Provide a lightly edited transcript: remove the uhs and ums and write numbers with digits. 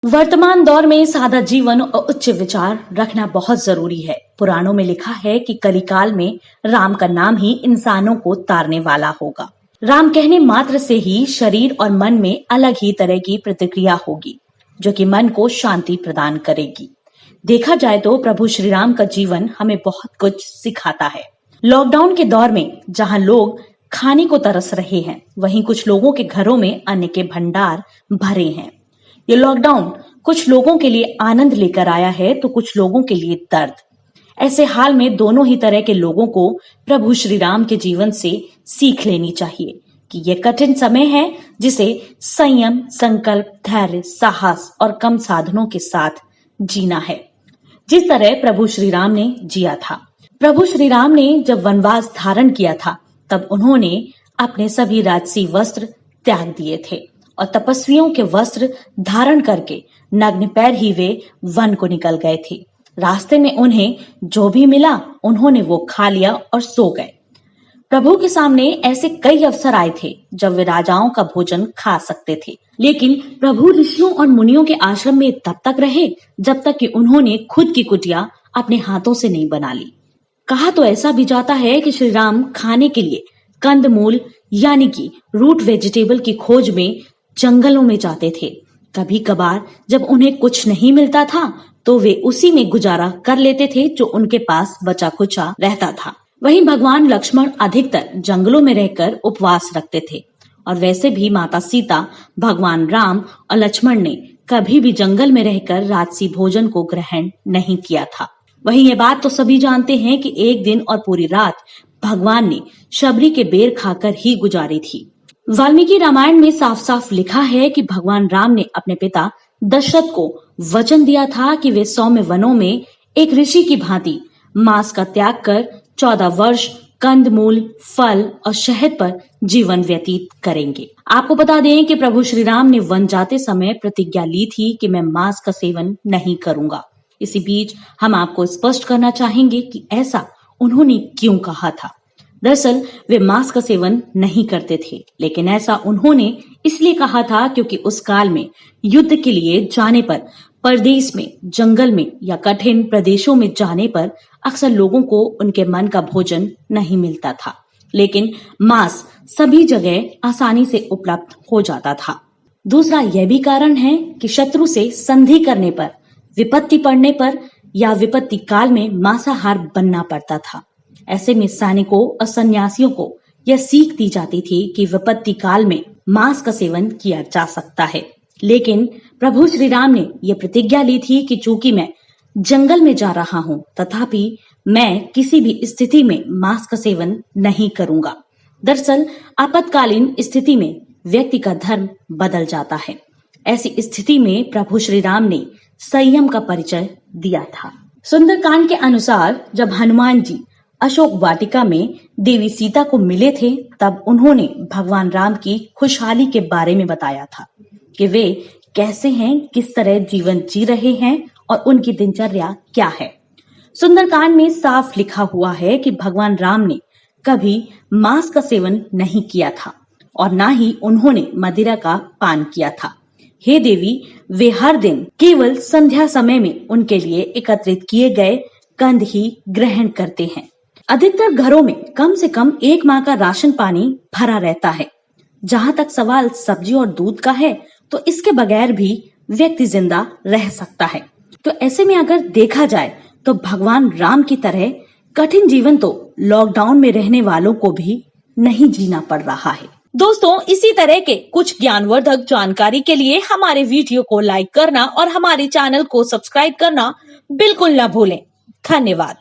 वर्तमान दौर में सादा जीवन और उच्च विचार रखना बहुत जरूरी है। पुराणों में लिखा है कि कलिकाल में राम का नाम ही इंसानों को तारने वाला होगा। राम कहने मात्र से ही शरीर और मन में अलग ही तरह की प्रतिक्रिया होगी, जो कि मन को शांति प्रदान करेगी। देखा जाए तो प्रभु श्री राम का जीवन हमें बहुत कुछ सिखाता है। लॉकडाउन के दौर में जहां लोग खाने को तरस रहे हैं, वहीं कुछ लोगों के घरों में अन्न के भंडार भरे हैं। ये लॉकडाउन कुछ लोगों के लिए आनंद लेकर आया है तो कुछ लोगों के लिए दर्द। ऐसे हाल में दोनों ही तरह के लोगों को प्रभु श्री राम के जीवन से सीख लेनी चाहिए कि ये कठिन समय है जिसे संयम, संकल्प, धैर्य, साहस और कम साधनों के साथ जीना है, जिस तरह प्रभु श्री राम ने जिया था। प्रभु श्री राम ने जब वनवास धारण किया था तब उन्होंने अपने सभी राजसी वस्त्र त्याग दिए थे और तपस्वियों के वस्त्र धारण करके नग्न पैर ही वे वन को निकल गए थे। रास्ते में उन्हें जो भी मिला उन्होंने वो खा लिया और सो गए। प्रभु के सामने ऐसे कई अवसर आए थे जब वे राजाओं का भोजन खा सकते थे, लेकिन प्रभु ऋषियों और मुनियों के आश्रम में तब तक रहे जब तक कि उन्होंने खुद की कुटिया अपने हाथों से नहीं बना ली। कहा तो ऐसा भी जाता है कि श्री राम खाने के लिए कंदमूल यानी कि रूट वेजिटेबल की खोज में जंगलों में जाते थे। कभी कभार जब उन्हें कुछ नहीं मिलता था तो वे उसी में गुजारा कर लेते थे जो उनके पास बचा कुचा रहता था। वहीं भगवान लक्ष्मण अधिकतर जंगलों में रहकर उपवास रखते थे और वैसे भी माता सीता, भगवान राम और लक्ष्मण ने कभी भी जंगल में रहकर राजसी भोजन को ग्रहण नहीं किया था। वहीं ये बात तो सभी जानते हैं कि एक दिन और पूरी रात भगवान ने शबरी के बेर खाकर ही गुजारी थी। वाल्मीकि रामायण में साफ साफ लिखा है कि भगवान राम ने अपने पिता दशरथ को वचन दिया था कि वे सौम्य वनों में एक ऋषि की भांति मांस का त्याग कर 14 वर्ष कंदमूल, फल और शहद पर जीवन व्यतीत करेंगे। आपको बता दें कि प्रभु श्री राम ने वन जाते समय प्रतिज्ञा ली थी कि मैं मांस का सेवन नहीं करूंगा। इसी बीच हम आपको स्पष्ट करना चाहेंगे कि ऐसा उन्होंने क्यों कहा था। दरअसल वे मांस का सेवन नहीं करते थे, लेकिन ऐसा उन्होंने इसलिए कहा था क्योंकि उस काल में युद्ध के लिए जाने पर, परदेश में, जंगल में या कठिन प्रदेशों में जाने पर अक्सर लोगों को उनके मन का भोजन नहीं मिलता था, लेकिन मांस सभी जगह आसानी से उपलब्ध हो जाता था। दूसरा यह भी कारण है कि शत्रु से संधि करने पर, विपत्ति पड़ने पर या विपत्ति काल में मांसाहार बनना पड़ता था। ऐसे में सैनिकों और सन्यासियों को यह सीख दी जाती थी कि विपत्ति काल में मांस का सेवन किया जा सकता है। लेकिन प्रभु श्री राम ने यह प्रतिज्ञा ली थी कि चूंकि मैं जंगल में जा रहा हूँ, तथापि मैं किसी भी स्थिति में मांस का सेवन नहीं करूंगा। दरअसल आपातकालीन स्थिति में व्यक्ति का धर्म बदल जाता है। ऐसी स्थिति में प्रभु श्री राम ने संयम का परिचय दिया था। सुंदरकांड के अनुसार जब हनुमान जी अशोक वाटिका में देवी सीता को मिले थे तब उन्होंने भगवान राम की खुशहाली के बारे में बताया था कि वे कैसे हैं, किस तरह जीवन जी रहे हैं और उनकी दिनचर्या क्या है। सुंदरकांड में साफ लिखा हुआ है कि भगवान राम ने कभी मांस का सेवन नहीं किया था और ना ही उन्होंने मदिरा का पान किया था। हे देवी, वे हर दिन केवल संध्या समय में उनके लिए एकत्रित किए गए कंद ही ग्रहण करते हैं। अधिकतर घरों में कम से कम 1 माह का राशन पानी भरा रहता है। जहाँ तक सवाल सब्जी और दूध का है तो इसके बगैर भी व्यक्ति जिंदा रह सकता है। तो ऐसे में अगर देखा जाए तो भगवान राम की तरह कठिन जीवन तो लॉकडाउन में रहने वालों को भी नहीं जीना पड़ रहा है। दोस्तों, इसी तरह के कुछ ज्ञानवर्धक जानकारी के लिए हमारे वीडियो को लाइक करना और हमारे चैनल को सब्सक्राइब करना बिल्कुल न भूलें। धन्यवाद।